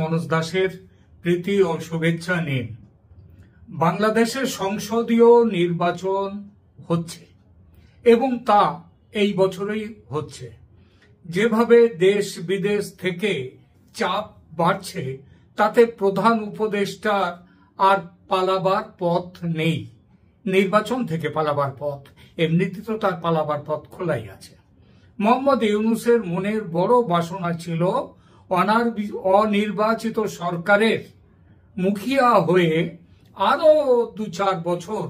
মনোজ দাসের প্রীতি ও শুভেচ্ছা নিন। বাংলাদেশের সংসদীয় নির্বাচন হচ্ছে এবং তা এই বছরই হচ্ছে। যেভাবে দেশ বিদেশ থেকে চাপ বাড়ছে তাতে প্রধান উপদেষ্টার আর পালাবার পথ নেই। নির্বাচন থেকে পালাবার পথ, এমনিতে তো তার পালাবার পথ খোলাই আছে। মোহাম্মদ ইউনূসের মনের বড় বাসনা ছিল অনির্বাচিত সরকারের মুখিয়া হয়ে আরো 2-4 বছর,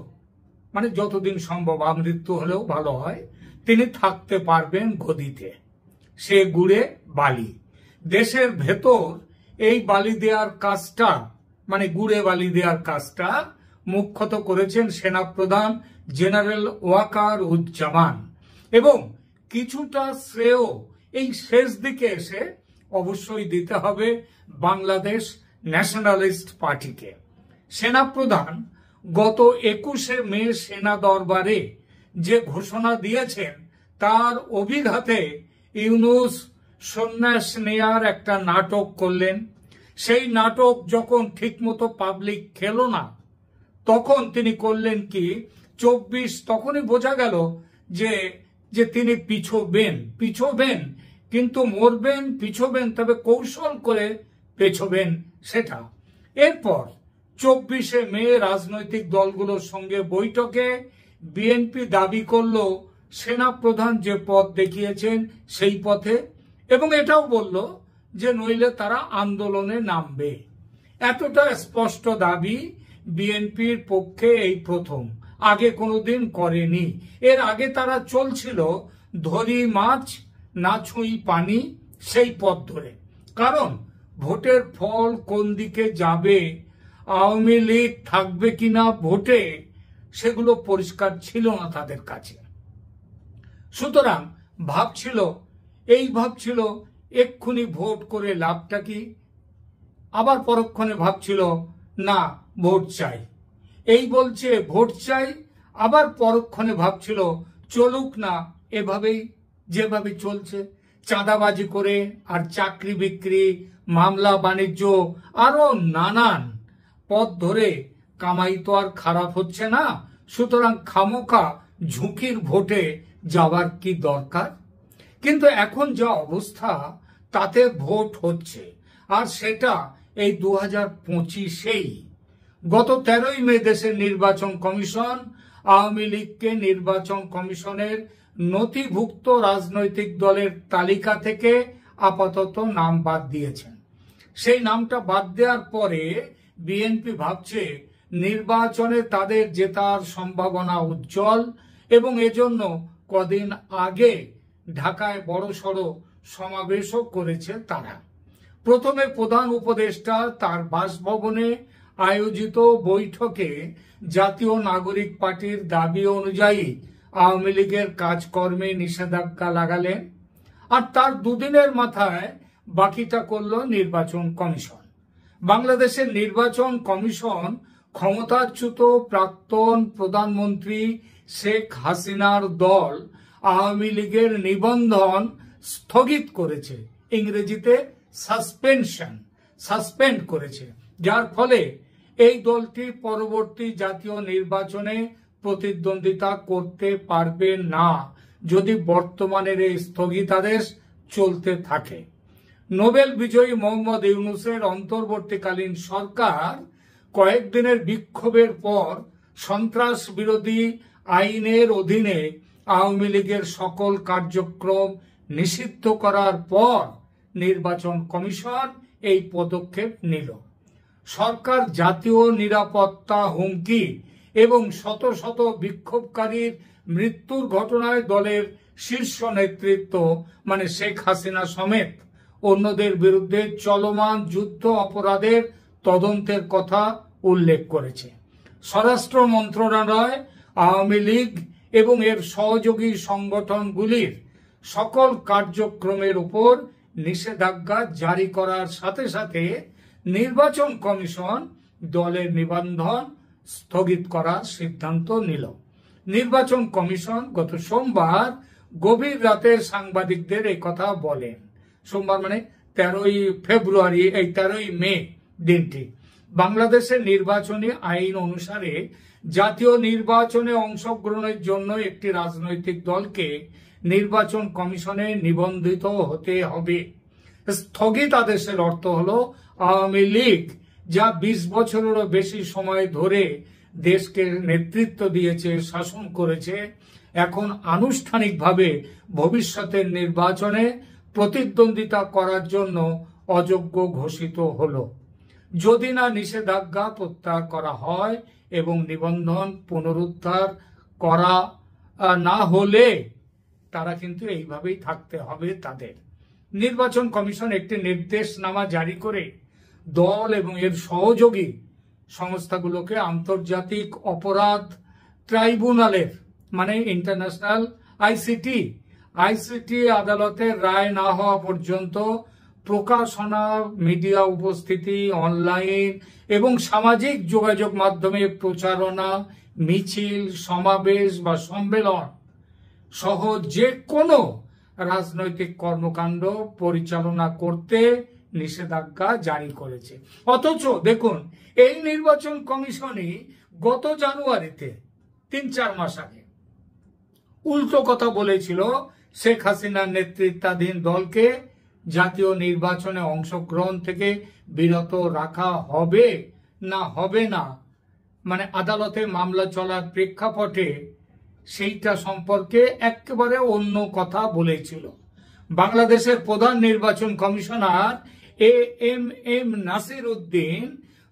মানে যতদিন সম্ভব, আমৃত্যু হলেও ভালো হয়, তিনি থাকতে পারবেন গদিতে। সে গুড়ে বালি, দেশের ভেতর এই বালি দেওয়ার কাজটা, মানে গুড়ে বালি দেওয়ার কাজটা মুখ্যত করেছেন সেনাপ্রধান জেনারেল ওয়াকার উজ্জামান, এবং কিছুটা শ্রেয় এই শেষ দিকে এসে অবশ্যই দিতে হবে বাংলাদেশ ন্যাশনালিস্ট পার্টিকে। সেনাপ্রধান গত 21শে মে সেনা দরবারে যে ঘোষণা দিয়েছেন তার অভিঘাতে ইউনূস সন্ন্যাস নেয়ার একটা নাটক করলেন। সেই নাটক যখন ঠিকমতো পাবলিক খেলো না, তখন তিনি করলেন কি, 24 তখনই বোঝা গেল যে তিনি পিছোবেন, কিন্তু মরবেন, পিছোবেন, তবে কৌশল করে পেছোবেন সেটা। এরপর 24শে মে রাজনৈতিক দলগুলোর সঙ্গে বৈঠকে বিএনপি দাবি করল সেনাপ্রধান যে পথ দেখিয়েছেন সেই পথে, এবং এটাও বলল যে নইলে তারা আন্দোলনে নামবে। এতটা স্পষ্ট দাবি বিএনপির পক্ষে এই প্রথম, আগে কোনোদিন করেনি। এর আগে তারা চলছিল ধরি মাছ না ছুঁই পানি, সেই পথ ধরে। কারণ ভোটের ফল কোন দিকে যাবে, আওয়ামী লীগ থাকবে কিনা ভোটে, সেগুলো পরিষ্কার ছিল না তাদের কাছে। সুতরাং ভাবছিল এক্ষুনি ভোট করে লাভটা কি, আবার পরক্ষণে ভাবছিল না ভোট চাই, এই বলছে ভোট চাই, আবার পরক্ষণে ভাবছিল চলুক না এভাবেই যেভাবে চলছে, চাঁদাবাজি করে আর চাকরি বিক্রি, মামলা বাণিজ্য, আরো নানান পথ ধরে কামাই তো আর খারাপ হচ্ছে না। সুতরাং খামোখা ঝুঁকির ভোটে যাবার কি দরকার। কিন্তু এখন যা অবস্থা তাতে ভোট হচ্ছে, আর সেটা এই 2025-এই। গত 13ই মে দেশের নির্বাচন কমিশন আওয়ামী লীগকে নির্বাচন কমিশনের নথিভুক্ত রাজনৈতিক দলের তালিকা থেকে আপাতত নাম বাদ দিয়েছেন। সেই নামটা বাদ দেওয়ার পরে বিএনপি ভাবছে নির্বাচনে তাদের জেতার সম্ভাবনা উজ্জ্বল, এবং এজন্য কদিন আগে ঢাকায় বড়সড় সমাবেশও করেছে তারা। প্রথমে প্রধান উপদেষ্টা তার বাসভবনে আয়োজিত বৈঠকে জাতীয় নাগরিক পার্টির দাবি অনুযায়ী আওয়ামী লীগের কাজকর্মে নিষেধাজ্ঞা লাগালেন, আর তার দুদিনের মাথায় বাকিটা করল নির্বাচন কমিশন। বাংলাদেশের নির্বাচন কমিশন ক্ষমতাচ্যুত প্রাক্তন প্রধানমন্ত্রী শেখ হাসিনার দল আওয়ামী লীগের নিবন্ধন স্থগিত করেছে, ইংরেজিতে সাসপেন্ড করেছে, যার ফলে এই দলটি পরবর্তী জাতীয় নির্বাচনে প্রতিদ্বন্দ্বিতা করতে পারবে না যদি বর্তমানের এই স্থগিতাদেশ চলতে থাকে। নোবেল বিজয়ী মোহাম্মদ ইউনূসের অন্তর্বর্তীকালীন সরকার কয়েকদিনের বিক্ষোভের পর সন্ত্রাস বিরোধী আইনের অধীনে আওয়ামী লীগের সকল কার্যক্রম নিষিদ্ধ করার পর নির্বাচন কমিশন এই পদক্ষেপ নিল। সরকার জাতীয় নিরাপত্তা হুমকি এবং শত শত বিক্ষোভকারীর মৃত্যুর ঘটনায় দলের শীর্ষ নেতৃত্ব, মানে শেখ হাসিনা সমেত অন্যদের বিরুদ্ধে চলমান যুদ্ধ অপরাধের তদন্তের কথা উল্লেখ করেছে। স্বরাষ্ট্র মন্ত্রণালয় আওয়ামী লীগ এবং এর সহযোগী সংগঠনগুলির সকল কার্যক্রমের উপর নিষেধাজ্ঞা জারি করার সাথে সাথে নির্বাচন কমিশন দলের নিবন্ধন স্থগিত করার সিদ্ধান্ত নিল। নির্বাচন কমিশন গত সোমবার গভীর রাতে সাংবাদিকদের এই কথা বলেন। সোমবার মানে 13ই ফেব্রুয়ারি, এই 13ই মে দিনটি। বাংলাদেশের নির্বাচনী আইন অনুসারে জাতীয় নির্বাচনে অংশগ্রহণের জন্য একটি রাজনৈতিক দলকে নির্বাচন কমিশনে নিবন্ধিত হতে হবে। স্থগিতাদেশের অর্থ হলো আওয়ামী লীগ যা 20 বছরেরও বেশি সময় ধরে দেশকে নেতৃত্ব দিয়েছে, শাসন করেছে, এখন আনুষ্ঠানিকভাবে ভবিষ্যতের নির্বাচনে প্রতিদ্বন্দ্বিতা করার জন্য অযোগ্য ঘোষিত হলো। যদি না নিষেধাজ্ঞা প্রত্যাহার করা হয় এবং নিবন্ধন পুনরুদ্ধার করা না হলে তারা কিন্তু এইভাবেই থাকতে হবে তাদের। নির্বাচন কমিশন একটি নির্দেশনামা জারি করে দল এবং এর সহযোগী সংস্থাগুলোকে আন্তর্জাতিক অপরাধ ট্রাইব্যুনালের মানে ইন্টারন্যাশনাল আইসিটি আদালতের রায় না হওয়া পর্যন্ত প্রকাশনা, মিডিয়া উপস্থিতি, অনলাইন এবং সামাজিক যোগাযোগ মাধ্যমে প্রচারণা, মিছিল, সমাবেশ বা সম্মেলন সহ যে কোনো রাজনৈতিক কর্মকাণ্ড পরিচালনা করতে নিষেধাজ্ঞা জারি করেছে। অথচ দেখুন, এই নির্বাচন কমিশনই গত জানুয়ারিতে 3-4 মাস আগে উল্টো কথা বলেছিল শেখ হাসিনার নেতৃত্বাধীন দলকে জাতীয় নির্বাচনে অংশগ্রহণ থেকে বিরত রাখা হবে না, মানে আদালতে মামলা চলার প্রেক্ষাপটে সেইটা সম্পর্কে একেবারে অন্য কথা বলেছিল। বাংলাদেশের প্রধান নির্বাচন কমিশনার এম নাসির উদ্দিন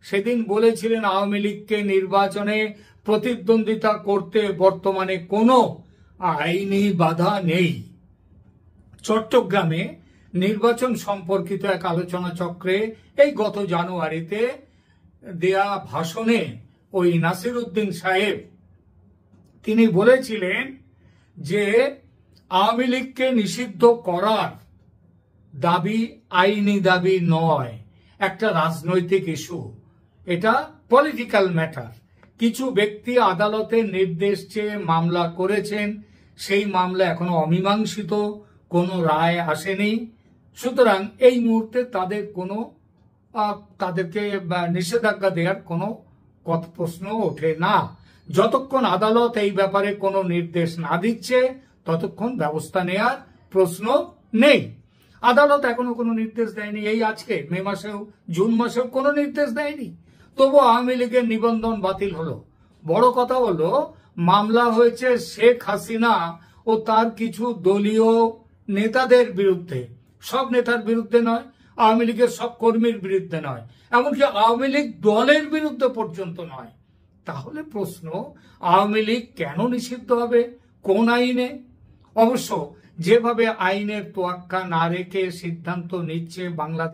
সেদিন বলেছিলেন আওয়ামী লীগকে নির্বাচনে প্রতিদ্বন্দ্বিতা করতে বর্তমানে কোনো আইনি বাধা নেই। চট্টগ্রামে নির্বাচন সম্পর্কিত এক আলোচনা চক্রে এই গত জানুয়ারিতে দেয়া ভাষণে ওই নাসির উদ্দিন সাহেব তিনি বলেছিলেন যে আওয়ামী লীগকে নিষিদ্ধ করার দাবি আইনি দাবি নয়, একটা রাজনৈতিক ইস্যু, এটা পলিটিক্যাল ম্যাটার। কিছু ব্যক্তি আদালতের নির্দেশ চেয়ে মামলা করেছেন, সেই মামলা এখনো অমীমাংসিত, কোনো রায় আসেনি। সুতরাং এই মুহূর্তে তাদেরকে নিষেধাজ্ঞা দেওয়ার কোনো প্রশ্ন ওঠে না। যতক্ষণ আদালত এই ব্যাপারে কোনো নির্দেশ না দিচ্ছে ততক্ষণ ব্যবস্থা নেওয়ার প্রশ্ন নেই। আদালত এখনো কোনো নির্দেশ দেয়নি, এই আজকে মে মাসেও জুন মাসেও কোনো নির্দেশ দেয়নি, তবু আওয়ামী লীগের নিবন্ধন বাতিল হলো। বড় কথা হলো মামলা হয়েছে শেখ হাসিনা ও তার কিছু দলীয় নেতাদের বিরুদ্ধে, সব নেতার বিরুদ্ধে নয়, আওয়ামী লীগের সব কর্মীর বিরুদ্ধে নয়, এমনকি আওয়ামী লীগ দলের বিরুদ্ধে পর্যন্ত নয়। তাহলে প্রশ্ন, আওয়ামী লীগ কেন নিষিদ্ধ হবে, কোন আইনে? অবশ্য যেভাবে আইনের তোয়াক্কা না রেখে সিদ্ধান্ত নিচ্ছে বাংলাদেশ